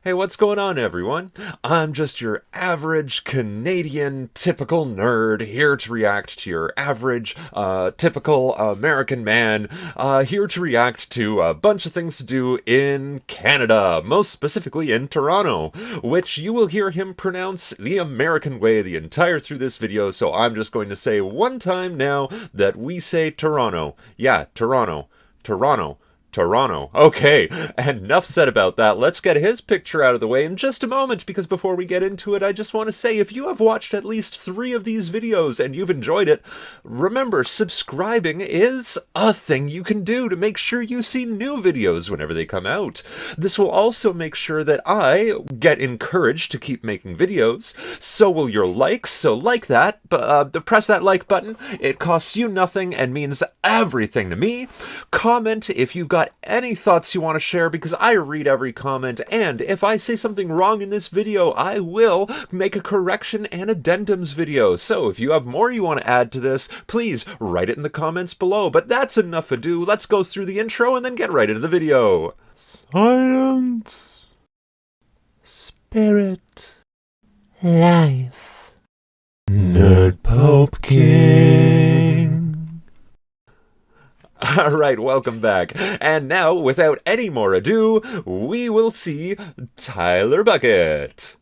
Hey, what's going on, everyone? I'm just your average Canadian typical nerd here to react to your average typical American man here to react to a bunch of things to do in Canada, most specifically in Toronto, which you will hear him pronounce the American way the entire through this video, so I'm just going to say one time now that we say Toronto. Yeah, Toronto. Toronto. Toronto. Okay, enough said about that. Let's get his picture out of the way in just a moment, because before we get into it, I just want to say, if you have watched at least 3 of these videos and you've enjoyed it, remember, subscribing is a thing you can do to make sure you see new videos whenever they come out. This will also make sure that I get encouraged to keep making videos. So will your likes, so like that, press that like button. It costs you nothing and means everything to me. Comment if you've got any thoughts you want to share, because I read every comment, and if I say something wrong in this video, I will make a correction and addendums video. So if you have more you want to add to this, please write it in the comments below. But that's enough ado. Let's go through the intro and then get right into the video. Science, spirit, life, Nerd Pope King. Alright, welcome back. And now, without any more ado, we will see Tyler Bucket.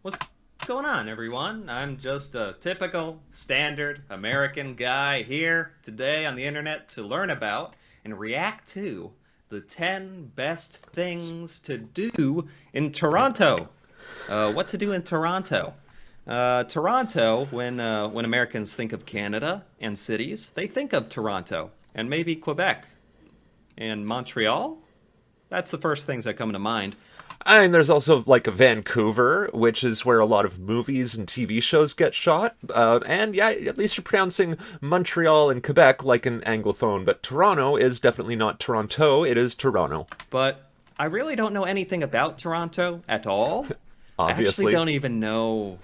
What's going on, everyone? I'm just a typical, standard American guy here today on the internet to learn about and react to the 10 best things to do in Toronto. What to do in Toronto? Toronto, when Americans think of Canada and cities, they think of Toronto and maybe Quebec and Montreal. That's the first things that come to mind. And there's also like Vancouver, which is where a lot of movies and TV shows get shot. And yeah, at least you're pronouncing Montreal and Quebec like an Anglophone, but Toronto is definitely not Toronto, it is Toronto. But I really don't know anything about Toronto at all. Obviously. I actually don't even know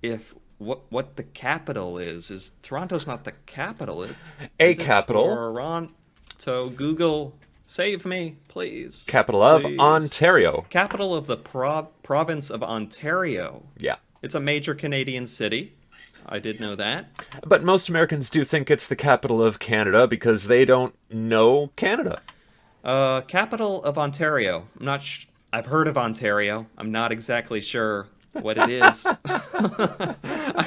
if what the capital is Toronto's not the capital. Is capital. Toronto. Google, save me, please. Capital of Ontario. Capital of the province of Ontario. Yeah. It's a major Canadian city. I did know that. But most Americans do think it's the capital of Canada because they don't know Canada. Capital of Ontario. I'm not I've heard of Ontario. I'm not exactly sure what it is.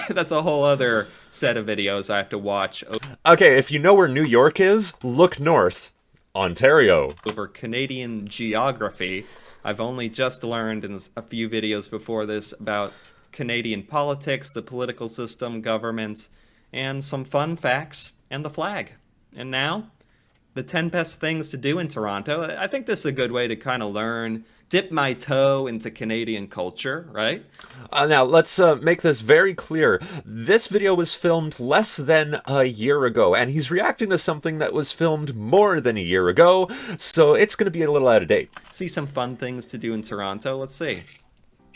That's a whole other set of videos I have to watch. Okay, if you know where New York is, look north. Ontario. Over Canadian geography. I've only just learned in a few videos before this about Canadian politics, the political system, government, and some fun facts, and the flag. And now, the 10 best things to do in Toronto. I think this is a good way to kind of learn, dip my toe into Canadian culture, right? Now, let's make this very clear. This video was filmed less than a year ago, and he's reacting to something that was filmed more than a year ago, so it's going to be a little out of date. See some fun things to do in Toronto. Let's see.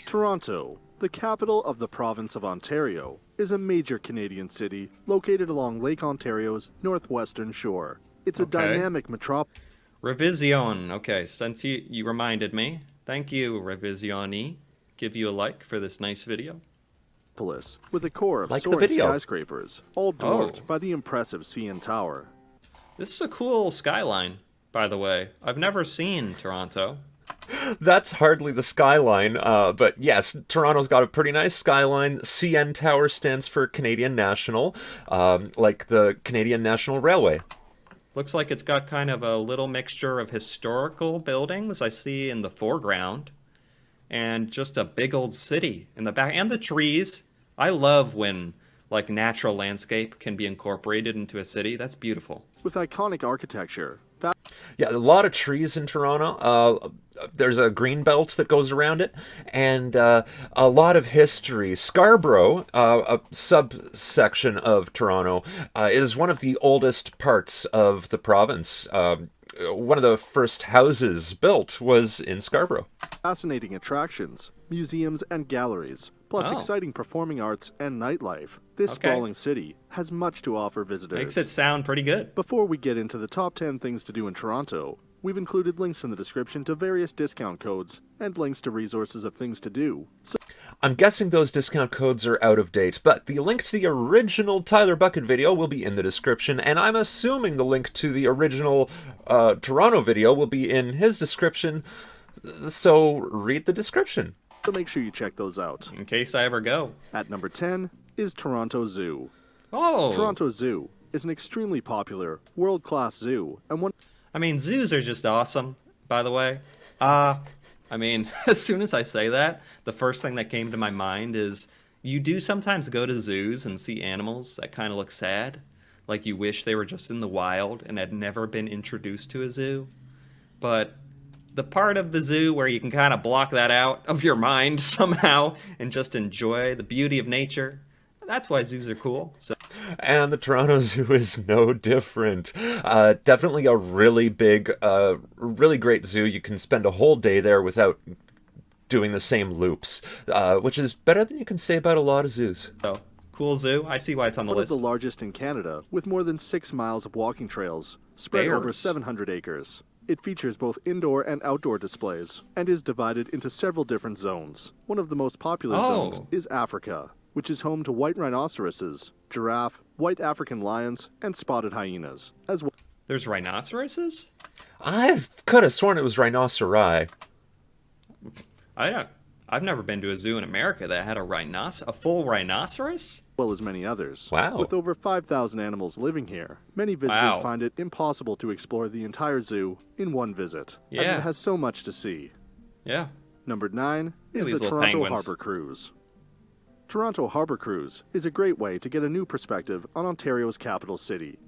Toronto, the capital of the province of Ontario, is a major Canadian city located along Lake Ontario's northwestern shore. It's a dynamic metropolis. Revision. Okay, since you reminded me. Thank you, Revisioni. Give you a like for this nice video. With a core of like soaring skyscrapers, all dwarfed by the impressive CN Tower. This is a cool skyline, by the way. I've never seen Toronto. That's hardly the skyline, but yes, Toronto's got a pretty nice skyline. CN Tower stands for Canadian National, like the Canadian National Railway. Looks like it's got kind of a little mixture of historical buildings I see in the foreground and just a big old city in the back, and the trees. I love when like natural landscape can be incorporated into a city. That's beautiful. With iconic architecture. Yeah, a lot of trees in Toronto. There's a green belt that goes around it, and a lot of history. Scarborough, a subsection of Toronto, is one of the oldest parts of the province. One of the first houses built was in Scarborough. Fascinating attractions, museums, and galleries, plus exciting performing arts and nightlife. This sprawling city has much to offer visitors. Makes it sound pretty good. Before we get into the top 10 things to do in Toronto, We've included links in the description to various discount codes and links to resources of things to do. So I'm guessing those discount codes are out of date, but the link to the original Tyler Bucket video will be in the description, and I'm assuming the link to the original Toronto video will be in his description, so read the description. So make sure you check those out. In case I ever go. At number 10 is Toronto Zoo. Oh! Toronto Zoo is an extremely popular, world-class zoo, and one... I mean, zoos are just awesome, by the way. I mean, as soon as I say that, the first thing that came to my mind is you do sometimes go to zoos and see animals that kind of look sad. Like you wish they were just in the wild and had never been introduced to a zoo. But the part of the zoo where you can kind of block that out of your mind somehow and just enjoy the beauty of nature, that's why zoos are cool. So. And the Toronto Zoo is no different. Definitely a really big, really great zoo. You can spend a whole day there without doing the same loops, which is better than you can say about a lot of zoos. So, cool zoo. I see why it's on the one list. of the largest in Canada, with more than 6 miles of walking trails, spread Bears. over 700 acres. It features both indoor and outdoor displays, and is divided into several different zones. One of the most popular zones is Africa, which is home to white rhinoceroses, giraffe, white African lions, and spotted hyenas, as well. There's rhinoceroses? I could have sworn it was rhinoceri. I've never been to a zoo in America that had a full rhinoceros? Well as many others. Wow. With over 5,000 animals living here, many visitors find it impossible to explore the entire zoo in one visit, as it has so much to see. Yeah. Number 9 is these the little Toronto penguins. Harbour Cruise. Toronto Harbour Cruise is a great way to get a new perspective on Ontario's capital city.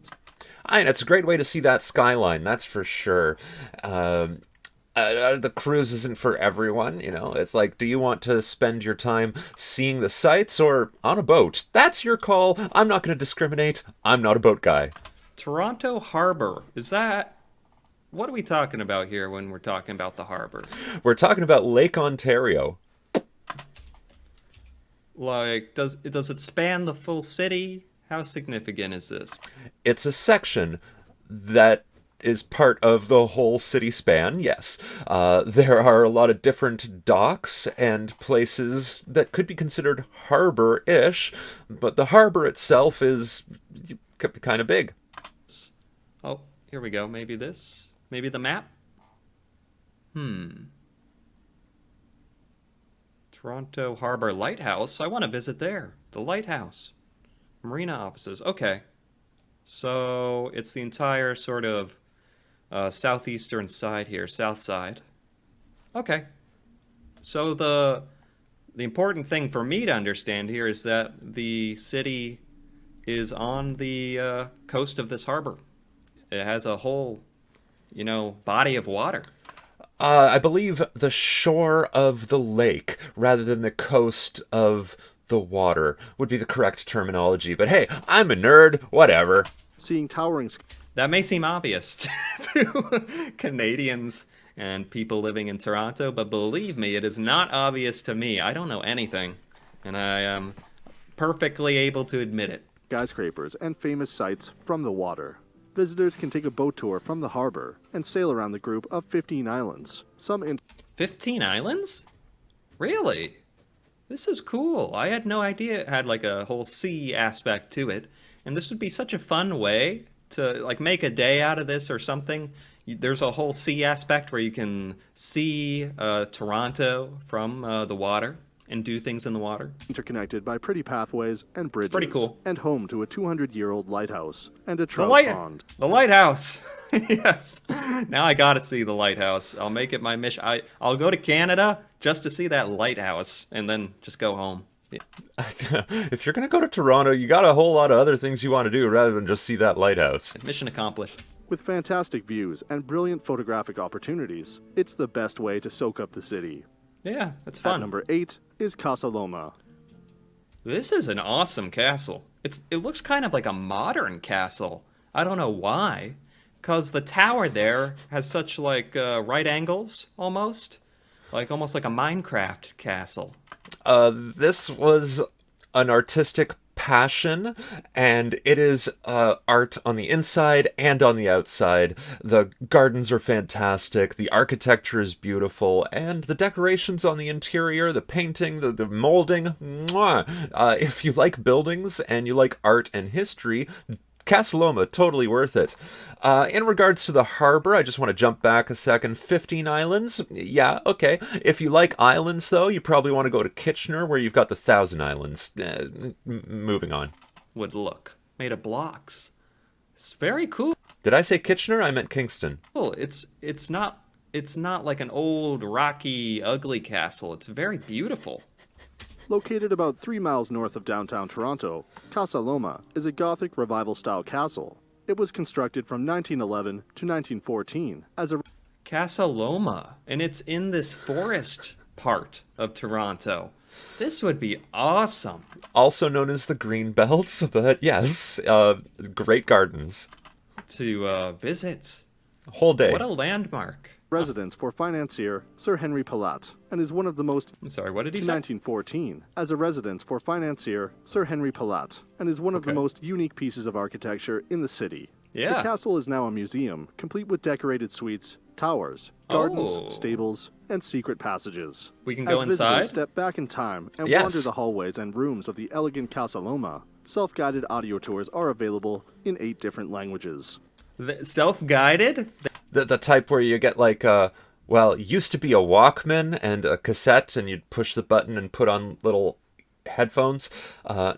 And it's a great way to see that skyline, that's for sure. The cruise isn't for everyone, you know. It's like, do you want to spend your time seeing the sights or on a boat? That's your call. I'm not going to discriminate. I'm not a boat guy. Toronto Harbour. Is that... What are we talking about here when we're talking about the harbor? We're talking about Lake Ontario. Like, does it span the full city? How significant is this? It's a section that is part of the whole city span, yes. There are a lot of different docks and places that could be considered harbor-ish, but the harbor itself is kind of big. Oh, here we go. Maybe this? Maybe the map? Toronto Harbour Lighthouse. I want to visit there. The lighthouse. Marina offices. Okay. So it's the entire sort of southeastern side here, south side. Okay. So the important thing for me to understand here is that the city is on the coast of this harbor. It has a whole, body of water. I believe the shore of the lake rather than the coast of the water would be the correct terminology. But hey, I'm a nerd, whatever. Seeing towering... That may seem obvious to Canadians and people living in Toronto, but believe me, it is not obvious to me. I don't know anything, and I am perfectly able to admit it. Skyscrapers and famous sights from the water. Visitors can take a boat tour from the harbor and sail around the group of 15 islands. 15 islands? Really? This is cool. I had no idea it had like a whole sea aspect to it. And this would be such a fun way to like make a day out of this or something. There's a whole sea aspect where you can see Toronto from the water and do things in the water. Interconnected by pretty pathways and bridges. Pretty cool. And home to a 200-year-old lighthouse and a trout pond. The lighthouse! Yes. Now I gotta see the lighthouse. I'll make it my mission. I'll go to Canada just to see that lighthouse and then just go home. Yeah. If you're going to go to Toronto, you got a whole lot of other things you want to do rather than just see that lighthouse. Mission accomplished. With fantastic views and brilliant photographic opportunities, it's the best way to soak up the city. Yeah, that's fun. At number 8 is Casa Loma. This is an awesome castle. It looks kind of like a modern castle. I don't know why. Because the tower there has such like right angles almost. Almost like a Minecraft castle. This was an artistic passion, and it is art on the inside and on the outside. The gardens are fantastic, the architecture is beautiful, and the decorations on the interior, the painting, the molding, mwah. If you like buildings and you like art and history, Casa Loma, totally worth it. In regards to the harbor, I just want to jump back a second. 15 islands? Yeah, okay. If you like islands, though, you probably want to go to Kitchener, where you've got the Thousand Islands. Moving on. Would look. Made of blocks. It's very cool. Did I say Kitchener? I meant Kingston. It's not like an old, rocky, ugly castle. It's very beautiful. Located about 3 miles north of downtown Toronto, Casa Loma is a Gothic Revival-style castle. It was constructed from 1911 to 1914 as a... Casa Loma, and it's in this forest part of Toronto. This would be awesome. Also known as the Green Belt, but yes, great gardens. To visit. Whole day. What a landmark. residence for financier Sir Henry Palat, and is one of the most... I'm sorry, what did he in say? 1914, as a residence for financier Sir Henry Palat, and is one of the most unique pieces of architecture in the city. Yeah. The castle is now a museum, complete with decorated suites, towers, gardens, stables, and secret passages. We can go As inside? visitors step back in time and Yes. wander the hallways and rooms of the elegant Casa Loma, self-guided audio tours are available in 8 different languages. Self-guided? The type where you get like well, it used to be a Walkman and a cassette, and you'd push the button and put on little headphones.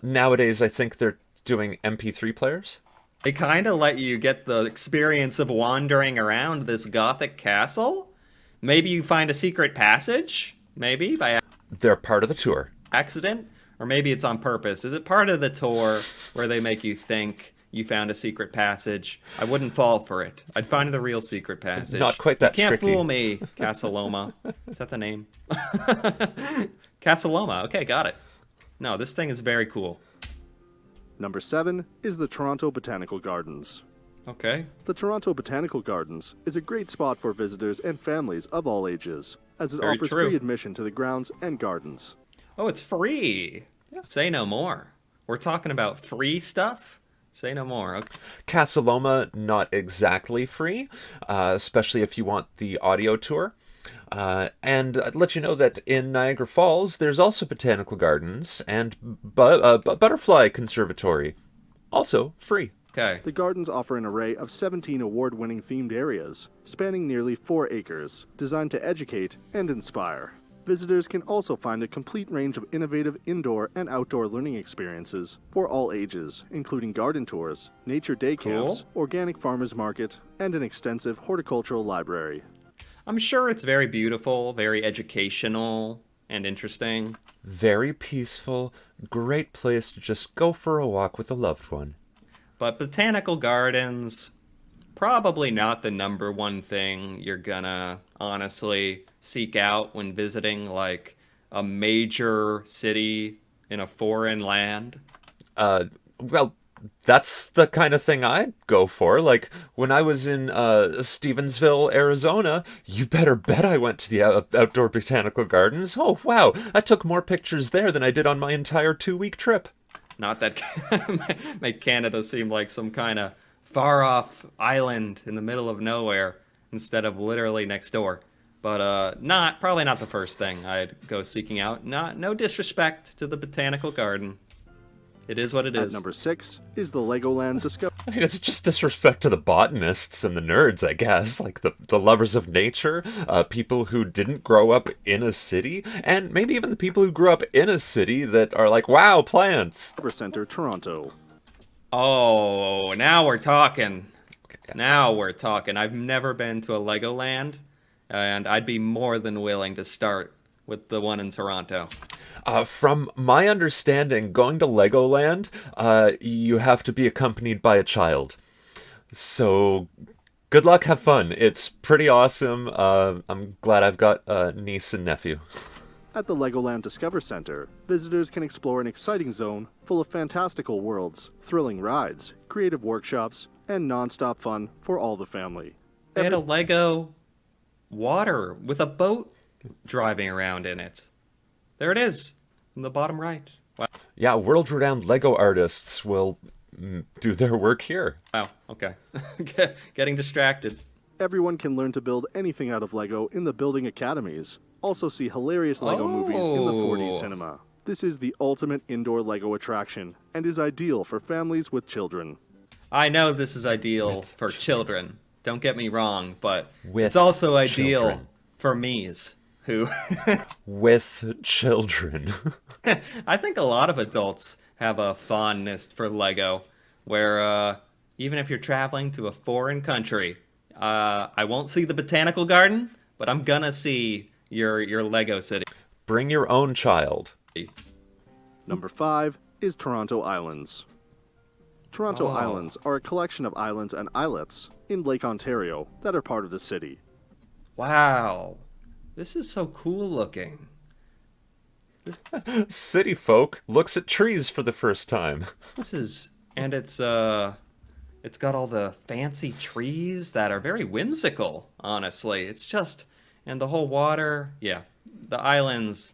Nowadays, I think they're doing MP3 players. They kind of let you get the experience of wandering around this Gothic castle. Maybe you find a secret passage? Maybe by They're part of the tour. accident? Or maybe it's on purpose. Is it part of the tour where they make you think you found a secret passage? I wouldn't fall for it. I'd find the real secret passage. Not quite that You can't tricky. fool me, Casa Loma. Is that the name? Casa Loma. Okay, got it. No, this thing is very cool. Number 7 is the Toronto Botanical Gardens. Okay. The Toronto Botanical Gardens is a great spot for visitors and families of all ages, as it Very offers true. free admission to the grounds and gardens. Oh, it's free. Say no more. We're talking about free stuff? Say no more. Okay. Casa Loma, not exactly free, especially if you want the audio tour. And I'd let you know that in Niagara Falls, there's also botanical gardens and butterfly conservatory, also free. Okay. The gardens offer an array of 17 award-winning themed areas, spanning nearly 4 acres, designed to educate and inspire. Visitors can also find a complete range of innovative indoor and outdoor learning experiences for all ages, including garden tours, nature day camps, organic farmers market, and an extensive horticultural library. I'm sure it's very beautiful, very educational, and interesting. Very peaceful, great place to just go for a walk with a loved one. But botanical gardens, probably not the number one thing you're gonna honestly seek out when visiting like a major city in a foreign land. Well, that's the kind of thing I'd go for. Like, when I was in Stevensville, Arizona, you better bet I went to the outdoor botanical gardens. Oh, wow, I took more pictures there than I did on my entire 2-week trip. Not that make Canada seem like some kind of far-off island in the middle of nowhere instead of literally next door. But probably not the first thing I'd go seeking out. No disrespect to the botanical garden. It is what it At is. number 6 is the Legoland Discovery. I mean, it's just disrespect to the botanists and the nerds, I guess. Like, the lovers of nature, people who didn't grow up in a city, and maybe even the people who grew up in a city that are like, wow, plants. Center, Toronto. Oh, now we're talking. Now we're talking. I've never been to a Legoland, and I'd be more than willing to start with the one in Toronto. From my understanding, going to Legoland, you have to be accompanied by a child. So, good luck, have fun. It's pretty awesome. I'm glad I've got a niece and nephew. At the Legoland Discover Center, visitors can explore an exciting zone full of fantastical worlds, thrilling rides, creative workshops, and non-stop fun for all the family. They had a Lego water with a boat driving around in it. There it is, in the bottom right. Yeah, world-renowned Lego artists will do their work here. Wow. Okay. Getting distracted. Everyone can learn to build anything out of Lego in the building academies. Also see hilarious Lego movies in the 4D Oh. cinema. This is the ultimate indoor Lego attraction and is ideal for families with children. I know this is ideal for children. Don't get me wrong, but With it's also ideal children. for me's who With children. I think a lot of adults have a fondness for Lego, where even if you're traveling to a foreign country, I won't see the Botanical Garden, but I'm gonna see your Lego city. Bring your own child. Number 5 is Toronto Islands. Toronto Oh. Islands are a collection of islands and islets in Lake Ontario that are part of the city. Wow, this is so cool looking. City folk looks at trees for the first time. This is, and it's got all the fancy trees that are very whimsical, honestly. It's just, and the whole water, yeah, the islands,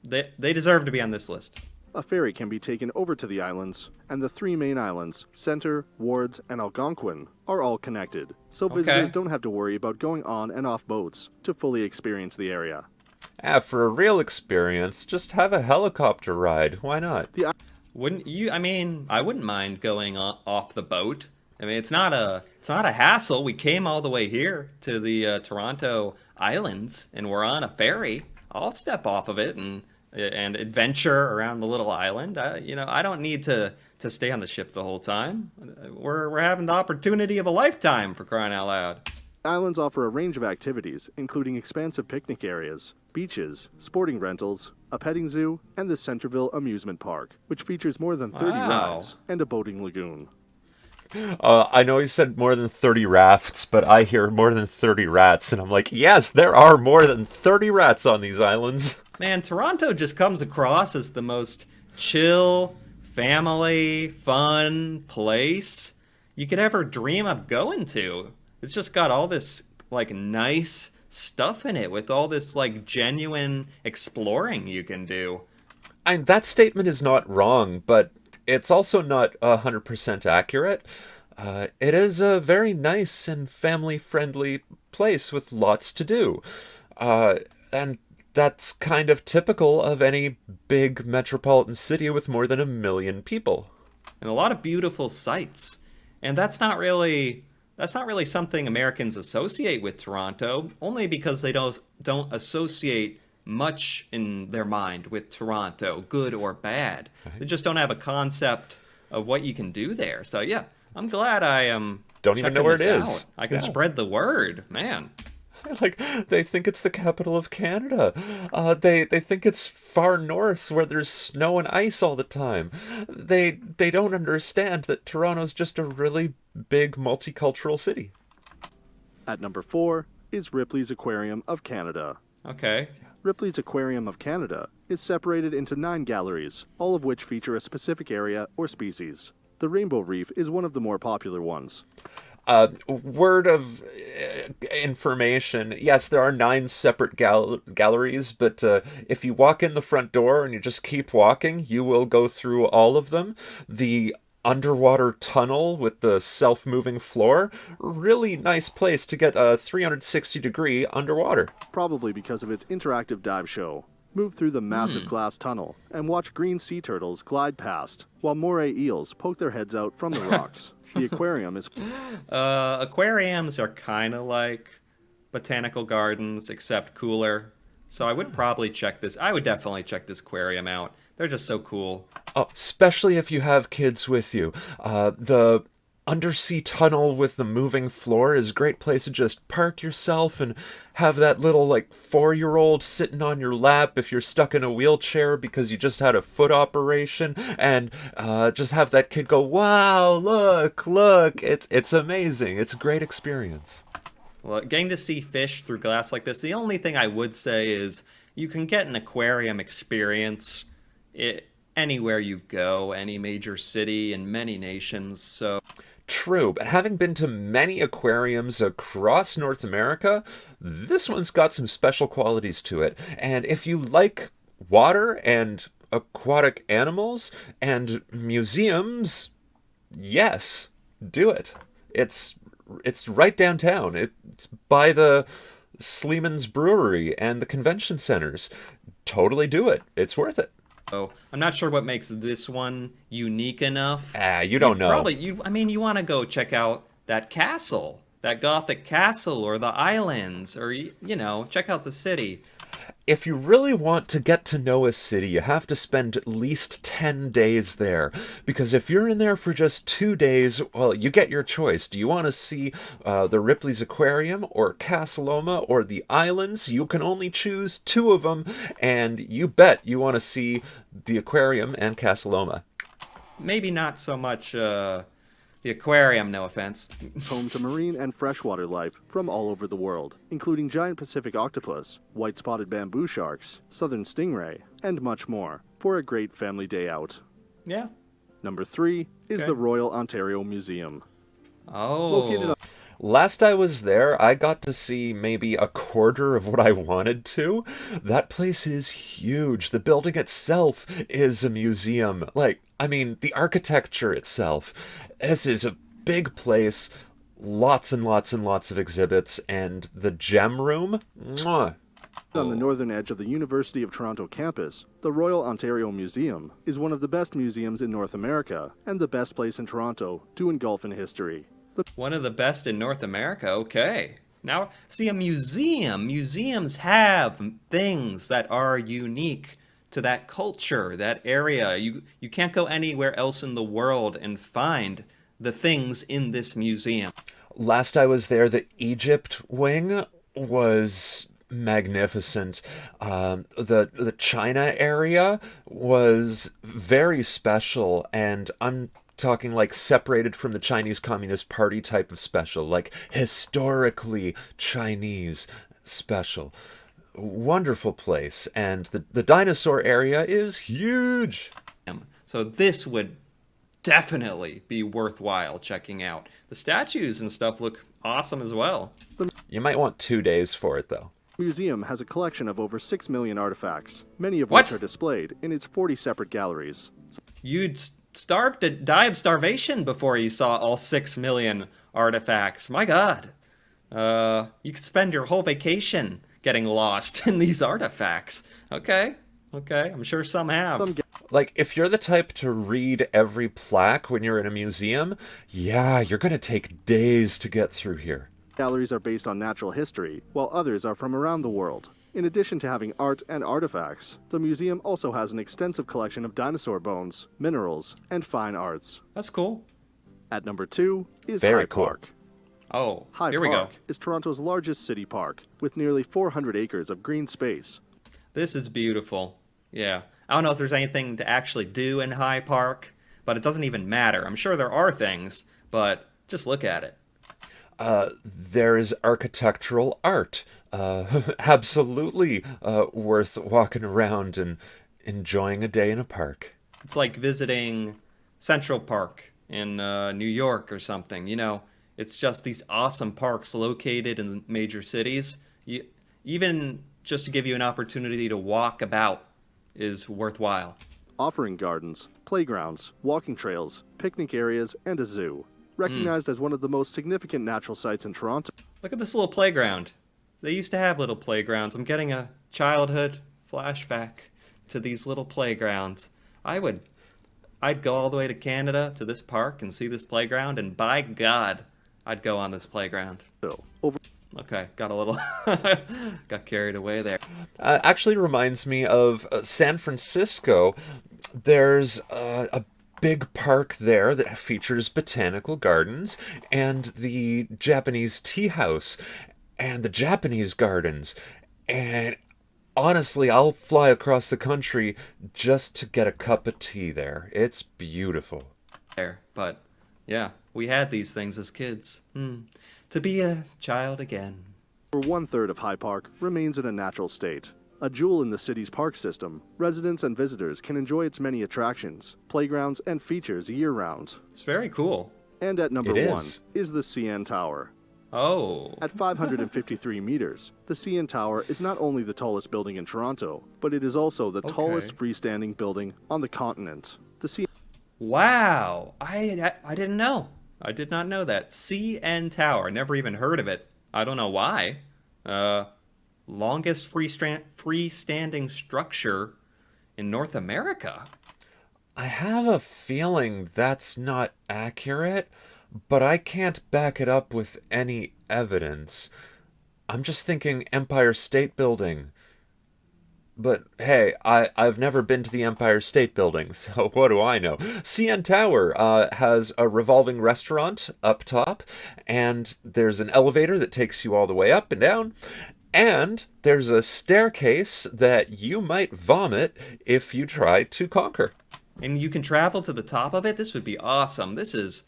they deserve to be on this list. A ferry can be taken over to the islands, and the 3 main islands, Centre, Wards, and Algonquin, are all connected, so visitors don't have to worry about going on and off boats to fully experience the area. For a real experience, just have a helicopter ride. Why not? Wouldn't you? I mean, I wouldn't mind going off the boat. I mean, it's not a hassle. We came all the way here to the Toronto Islands, and we're on a ferry. I'll step off of it and adventure around the little island. I don't need to stay on the ship the whole time. We're having the opportunity of a lifetime, for crying out loud. Islands offer a range of activities, including expansive picnic areas, beaches, sporting rentals, a petting zoo, and the Centreville Amusement Park, which features more than 30 Wow. rides and a boating lagoon. I know he said more than 30 rafts, but I hear more than 30 rats, and I'm like, yes, there are more than 30 rats on these islands. Man, Toronto just comes across as the most chill, family, fun place you could ever dream of going to. It's just got all this, like, nice stuff in it with all this, like, genuine exploring you can do. That statement is not wrong, but it's also not 100% accurate. It is a very nice and family-friendly place with lots to do. And that's kind of typical of any big metropolitan city with more than 1 million people. And a lot of beautiful sights. And that's not really something Americans associate with Toronto, only because they don't associate much in their mind with Toronto, good or bad. They just don't have a concept of what you can do there. So yeah, I'm glad I am. Don't even know where it checking is. this out. I can Yeah. spread the word, man. Like, they think it's the capital of Canada. They think it's far north where there's snow and ice all the time. They don't understand that Toronto's just a really big multicultural city. At number 4 is Ripley's Aquarium of Canada. Okay. Ripley's Aquarium of Canada is separated into 9 galleries, all of which feature a specific area or species. The Rainbow Reef is one of the more popular ones. Word of information. Yes, there are 9 separate galleries, but if you walk in the front door and you just keep walking, you will go through all of them. The underwater tunnel with the self-moving floor, really nice place to get a 360-degree underwater. Probably because of its interactive dive show. Move through the massive glass tunnel and watch green sea turtles glide past, while moray eels poke their heads out from the rocks. The aquarium is... Aquariums are kind of like Botanical Gardens, except cooler. So I would probably check this. I would definitely check this aquarium out. They're just so cool. Oh, especially if you have kids with you. The undersea tunnel with the moving floor is a great place to just park yourself and have that little, like, 4-year-old sitting on your lap if you're stuck in a wheelchair because you just had a foot operation, and just have that kid go, wow, look, it's amazing. It's a great experience. Well, getting to see fish through glass like this, the only thing I would say is you can get an aquarium experience anywhere you go, any major city in many nations, so... True, but having been to many aquariums across North America, this one's got some special qualities to it. And if you like water and aquatic animals and museums, yes, do it. It's right downtown. It's by the Sleeman's Brewery and the convention centers. Totally do it. It's worth it. Oh, I'm not sure what makes this one unique enough. You don't know. You want to go check out that castle, that Gothic castle, or the islands, or, check out the city. If you really want to get to know a city, you have to spend at least 10 days there. Because if you're in there for just 2 days, well, you get your choice. Do you want to see the Ripley's Aquarium or Casa Loma or the islands? You can only choose 2 of them, and you bet you want to see the aquarium and Casa Loma. Maybe not so much the aquarium, no offense. It's home to marine and freshwater life from all over the world, including giant Pacific octopus, white-spotted bamboo sharks, southern stingray, and much more, for a great family day out. Yeah. Number 3 is Okay. the Royal Ontario Museum. Oh. Located on Last I was there, I got to see maybe a quarter of what I wanted to. That place is huge. The building itself is a museum. The architecture itself. This is a big place. Lots and lots and lots of exhibits. And the gem room? Mwah. On the northern edge of the University of Toronto campus, the Royal Ontario Museum is one of the best museums in North America and the best place in Toronto to engulf in history. One of the best in North America, okay. Now, see, a museum. Museums have things that are unique to that culture, that area. You can't go anywhere else in the world and find the things in this museum. Last I was there, the Egypt wing was magnificent. The China area was very special, and I'm talking like separated from the Chinese Communist Party type of special, like historically Chinese special. Wonderful place, and the dinosaur area is huge. So this would definitely be worthwhile checking out. The statues and stuff look awesome as well. You might want 2 days for it, though. The museum has a collection of over 6 million artifacts, many of What? which are displayed in its 40 separate galleries. You'd starve to die of starvation before you saw all 6 million artifacts. My God. You could spend your whole vacation getting lost in these artifacts. Okay. I'm sure some have. Like, if you're the type to read every plaque when you're in a museum, yeah, you're gonna take days to get through here. Galleries are based on natural history, while others are from around the world. In addition to having art and artifacts, the museum also has an extensive collection of dinosaur bones, minerals, and fine arts. That's cool. At number 2 is Very High cool. Park. Oh, High here we go. Park is Toronto's largest city park, with nearly 400 acres of green space. This is beautiful. Yeah. I don't know if there's anything to actually do in High Park, but it doesn't even matter. I'm sure there are things, but just look at it. There is architectural art. Absolutely worth walking around and enjoying a day in a park. It's like visiting Central Park in New York or something. It's just these awesome parks located in major cities. Even just to give you an opportunity to walk about is worthwhile. Offering gardens, playgrounds, walking trails, picnic areas, and a zoo. Recognized as one of the most significant natural sites in Toronto. Look at this little playground. They used to have little playgrounds. I'm getting a childhood flashback to these little playgrounds. I'd go all the way to Canada to this park and see this playground, and by God, I'd go on this playground. Okay, got a little got carried away there. Actually reminds me of San Francisco. There's a big park there that features Botanical Gardens and the Japanese tea house and the Japanese gardens. And honestly, I'll fly across the country just to get a cup of tea there. It's beautiful. But yeah, we had these things as kids. To be a child again. Over 1/3 of High Park remains in a natural state. A jewel in the city's park system, residents and visitors can enjoy its many attractions, playgrounds, and features year-round. It's very cool. And at number It 1 is. is the CN Tower. Oh. At 553 meters, the CN Tower is not only the tallest building in Toronto, but it is also the tallest freestanding building on the continent. The CN Wow. I didn't know. I did not know that. CN Tower. Never even heard of it. I don't know why. Longest freestanding structure in North America. I have a feeling that's not accurate, but I can't back it up with any evidence. I'm just thinking Empire State Building. But hey, I've never been to the Empire State Building, so what do I know? CN Tower has a revolving restaurant up top, and there's an elevator that takes you all the way up and down, and there's a staircase that you might vomit if you try to conquer. And you can travel to the top of it? This would be awesome. This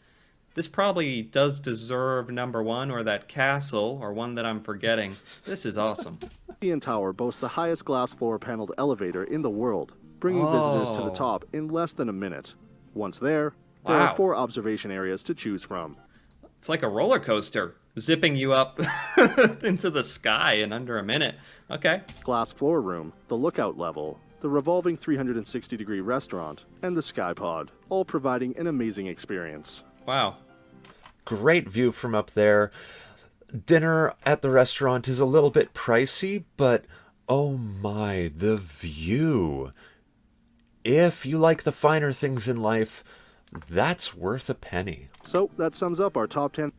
probably does deserve #1 or that castle or one that I'm forgetting. This is awesome. CN Tower boasts the highest glass floor paneled elevator in the world, bringing visitors to the top in less than a minute. Once there are 4 observation areas to choose from. It's like a roller coaster, zipping you up into the sky in under a minute. Okay. Glass floor room, the lookout level, the revolving 360-degree restaurant, and the sky pod, all providing an amazing experience. Wow. Great view from up there. Dinner at the restaurant is a little bit pricey, but oh my, the view. If you like the finer things in life, that's worth a penny. So that sums up our top 10.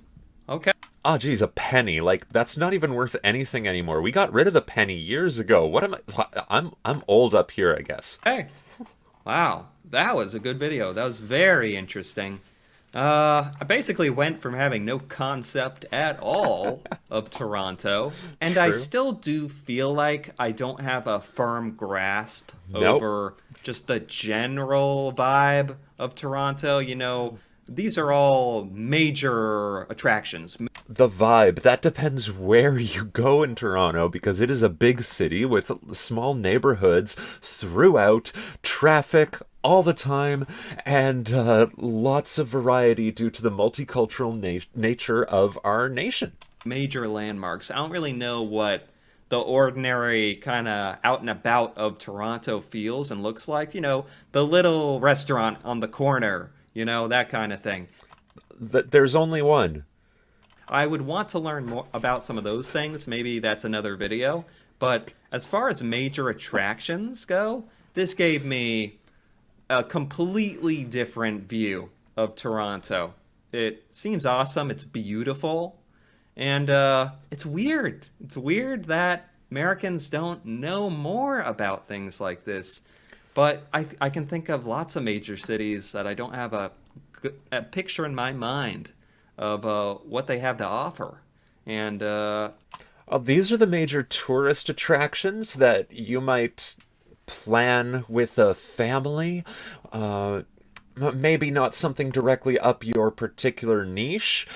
Okay. Oh geez, a penny. Like, that's not even worth anything anymore. We got rid of the penny years ago. What am I'm old up here, I guess. Hey. Wow. That was a good video. That was very interesting. I basically went from having no concept at all of Toronto, and I still do feel like I don't have a firm grasp over just the general vibe of Toronto. You know, these are all major attractions. The vibe, that depends where you go in Toronto, because it is a big city with small neighborhoods throughout, traffic all the time, and lots of variety due to the multicultural nature of our nation. Major landmarks. I don't really know what the ordinary kind of out and about of Toronto feels and looks like. You know, the little restaurant on the corner, you know, that kind of thing. There's only one. I would want to learn more about some of those things. Maybe that's another video. But as far as major attractions go, this gave me a completely different view of Toronto. It seems awesome. It's beautiful. And it's weird. It's weird that Americans don't know more about things like this. But I can think of lots of major cities that I don't have a picture in my mind of what they have to offer. And these are the major tourist attractions that you might plan with a family. Maybe not something directly up your particular niche,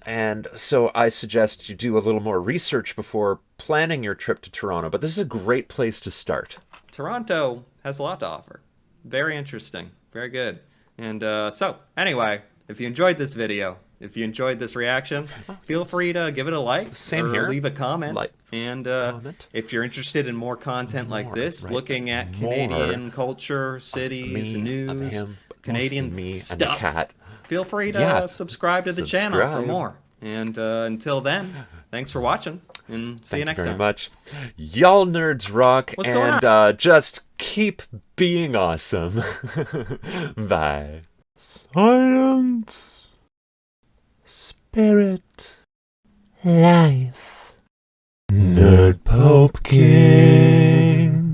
and so I suggest you do a little more research before planning your trip to Toronto, but this is a great place to start. Toronto has a lot to offer. Very interesting. Very good. And so, anyway, if you enjoyed this video, if you enjoyed this reaction, feel free to give it a like. Same or here. Leave a comment. Like, and comment. If you're interested in more content like this, looking at Canadian culture, cities, news, Canadian me stuff, and the cat. Feel free to subscribe to the channel for more. And until then, thanks for watching, and see you next time. Thank you very much. Y'all nerds rock, What's going and just keep being awesome. Bye. Science. Spirit. Life. Nerd Pope King.